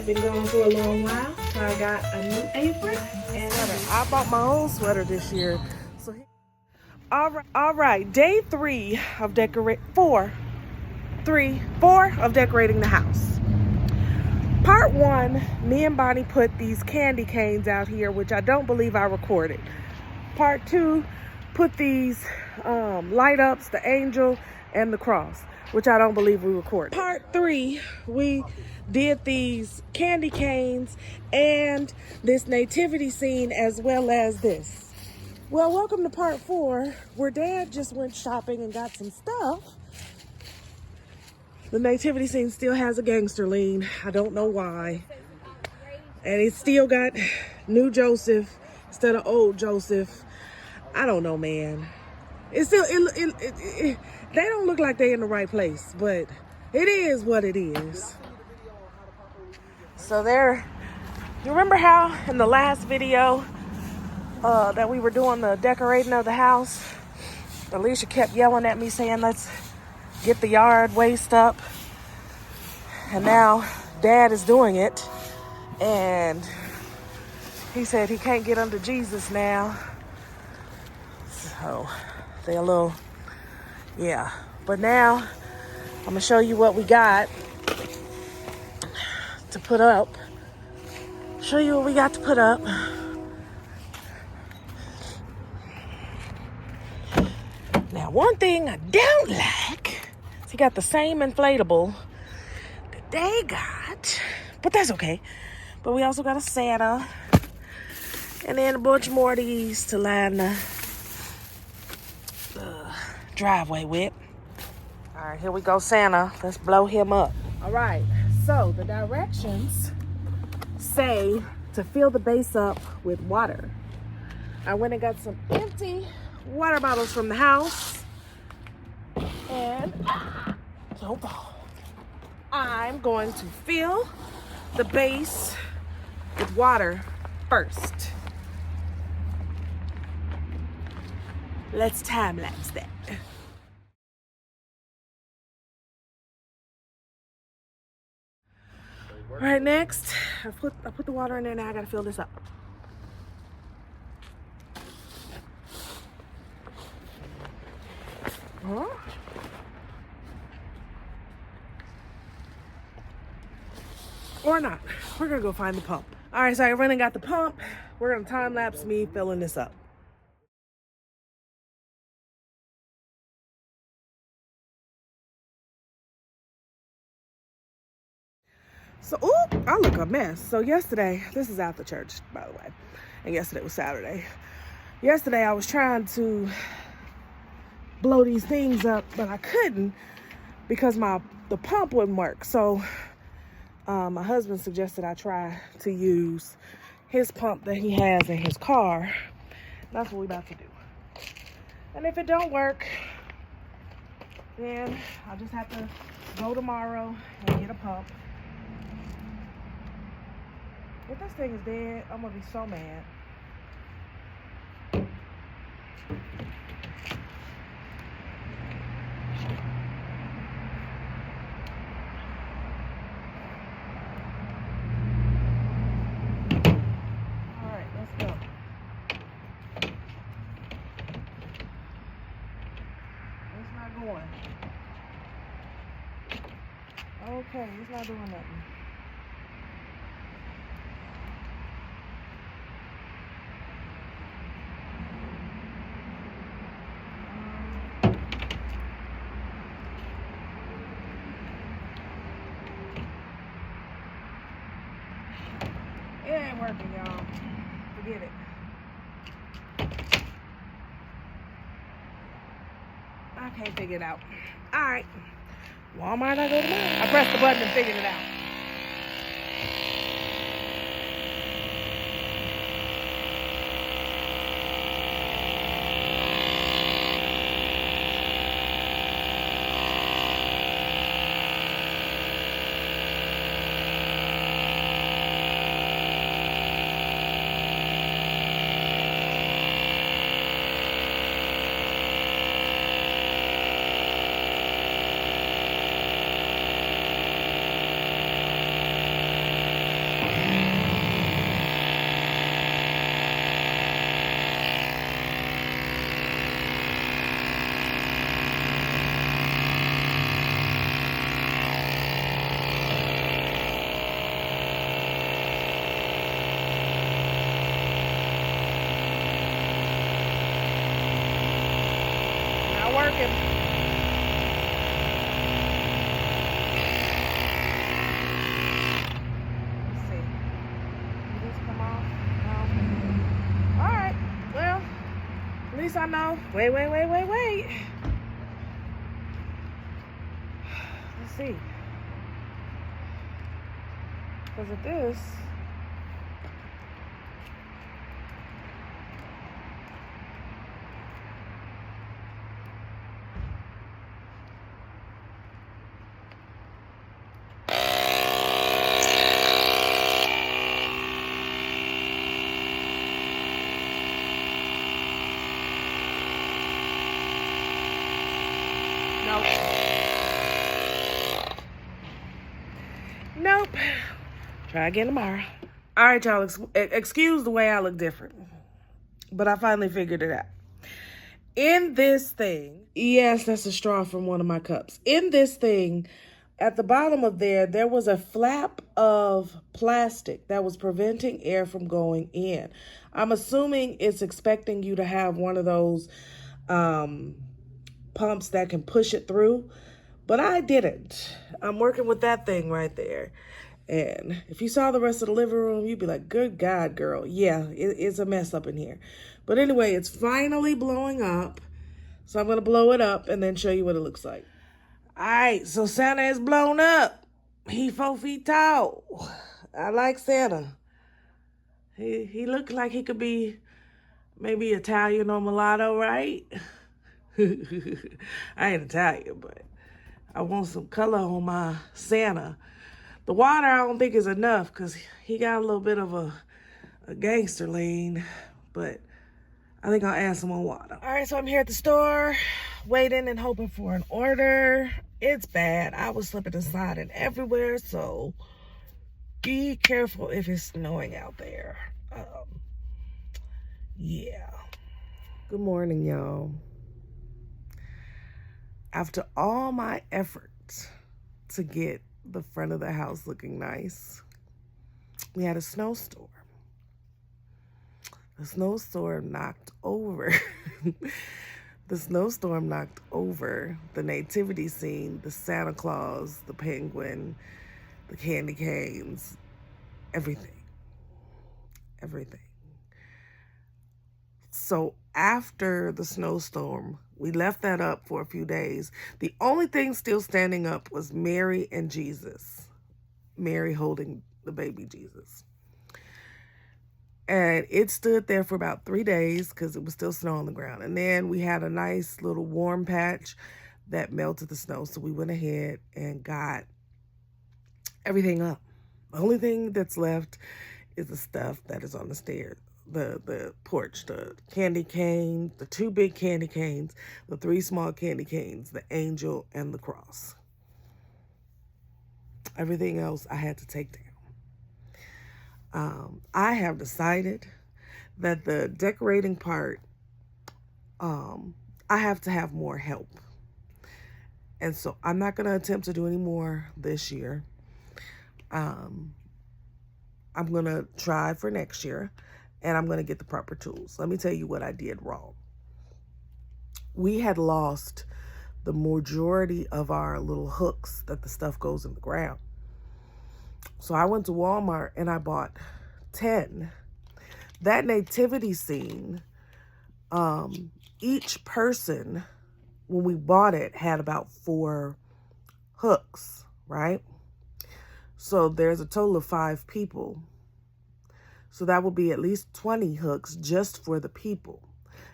had been gone for a long while, so I got a new apron and I bought my own sweater this year. So, all right, day four of decorating the house. Part one, me and Bonnie put these candy canes out here, which I don't believe I recorded. Part two, put these light ups, the angel and the cross, which I don't believe we recorded. Part three, we did these candy canes and this nativity scene, as well as this. Well, welcome to part four, where Dad just went shopping and got some stuff. The nativity scene still has a gangster lean. I don't know why. And it's still got new Joseph instead of old Joseph. I don't know, man. It's still, they don't look like they're in the right place, but it is what it is. So there, you remember how in the last video that we were doing the decorating of the house, Alicia kept yelling at me saying, let's get the yard waste up. And now Dad is doing it. And he said he can't get under Jesus now. So they a little, yeah. But now I'm gonna show you what we got to put up. Show you what we got to put up. Now, one thing I don't like is he got the same inflatable that they got, but that's okay. But we also got a Santa and then a bunch more of these to line the driveway with. All right, here we go, Santa. Let's blow him up. All right, so the directions say to fill the base up with water. I went and got some empty water bottles from the house, and don't fall. I'm going to fill the base with water first. Let's time lapse that. All right, next, I put the water in there. Now I gotta fill this up. Huh? Or not. We're gonna go find the pump. All right, so I went and got the pump. We're gonna time lapse me filling this up. So, I look a mess. So yesterday, this is after church, by the way, and yesterday was Saturday. Yesterday, I was trying to blow these things up, but I couldn't because the pump wouldn't work. So my husband suggested I try to use his pump that he has in his car. That's what we're about to do. And if it don't work, then I'll just have to go tomorrow and get a pump. If this thing is dead, I'm gonna be so mad. Okay, he's not doing nothing. It ain't working, y'all. Forget it. I can't figure it out. All right. Walmart, I go tomorrow. I pressed the button and figured it out. least I know. Wait. Let's see. Because of this. Nope. Try again tomorrow. All right, y'all. Excuse the way I look different. But I finally figured it out. In this thing, yes, that's a straw from one of my cups. In this thing, at the bottom of there was a flap of plastic that was preventing air from going in. I'm assuming it's expecting you to have one of those pumps that can push it through, but I didn't. I'm working with that thing right there. And if you saw the rest of the living room, you'd be like, good God, girl. Yeah, it's a mess up in here. But anyway, it's finally blowing up. So I'm going to blow it up and then show you what it looks like. All right, so Santa is blown up. He 4 feet tall. I like Santa. He looked like he could be maybe Italian or mulatto, right? I ain't Italian, but I want some color on my Santa. The water I don't think is enough because he got a little bit of a gangster lean, but I think I'll add some more water. All right, so I'm here at the store waiting and hoping for an order. It's bad. I was slipping and sliding everywhere, so be careful if it's snowing out there. Yeah. Good morning, y'all. After all my efforts to get the front of the house looking nice, we had a snowstorm. The snowstorm knocked over the nativity scene, the Santa Claus, the penguin, the candy canes, everything. So after the snowstorm, we left that up for a few days. The only thing still standing up was Mary and Jesus. Mary holding the baby Jesus. And it stood there for about 3 days because it was still snow on the ground. And then we had a nice little warm patch that melted the snow. So we went ahead and got everything up. The only thing that's left is the stuff that is on the stairs, the porch, the candy cane, the 2 big candy canes, the 3 small candy canes, the angel, and the cross. Everything else I had to take down. I have decided that the decorating part, I have to have more help. And so I'm not going to attempt to do any more this year. I'm going to try for next year, and I'm going to get the proper tools. Let me tell you what I did wrong. We had lost the majority of our little hooks that the stuff goes in the ground. So I went to Walmart and I bought 10. That nativity scene, each person, when we bought it, had about 4 hooks, right? So there's a total of 5 people. So that will be at least 20 hooks just for the people.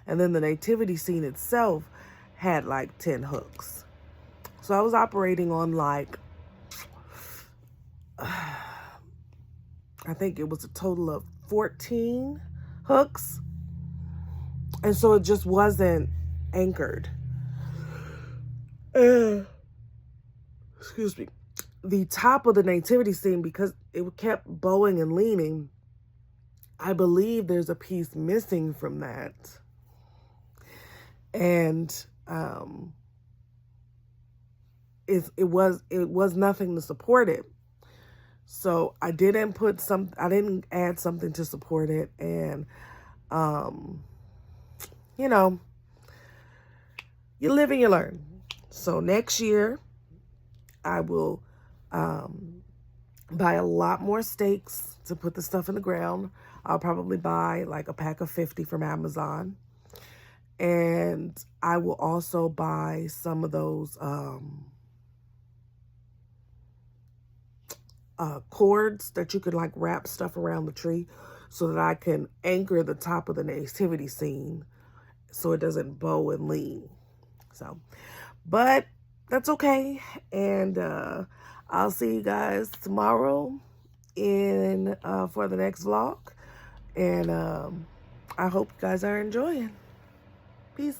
And then the nativity scene itself had like 10 hooks. So I was operating on like, I think it was a total of 14 hooks. And so it just wasn't anchored. Excuse me. The top of the nativity scene, because it kept bowing and leaning, I believe there's a piece missing from that. And it was nothing to support it. So I didn't add something to support it. And, you know, you live and you learn. So next year I will buy a lot more stakes to put the stuff in the ground. I'll probably buy like a pack of 50 from Amazon. And I will also buy some of those cords that you can like wrap stuff around the tree so that I can anchor the top of the nativity scene so it doesn't bow and lean. So, but that's okay. And I'll see you guys tomorrow in for the next vlog. And I hope you guys are enjoying. Peace.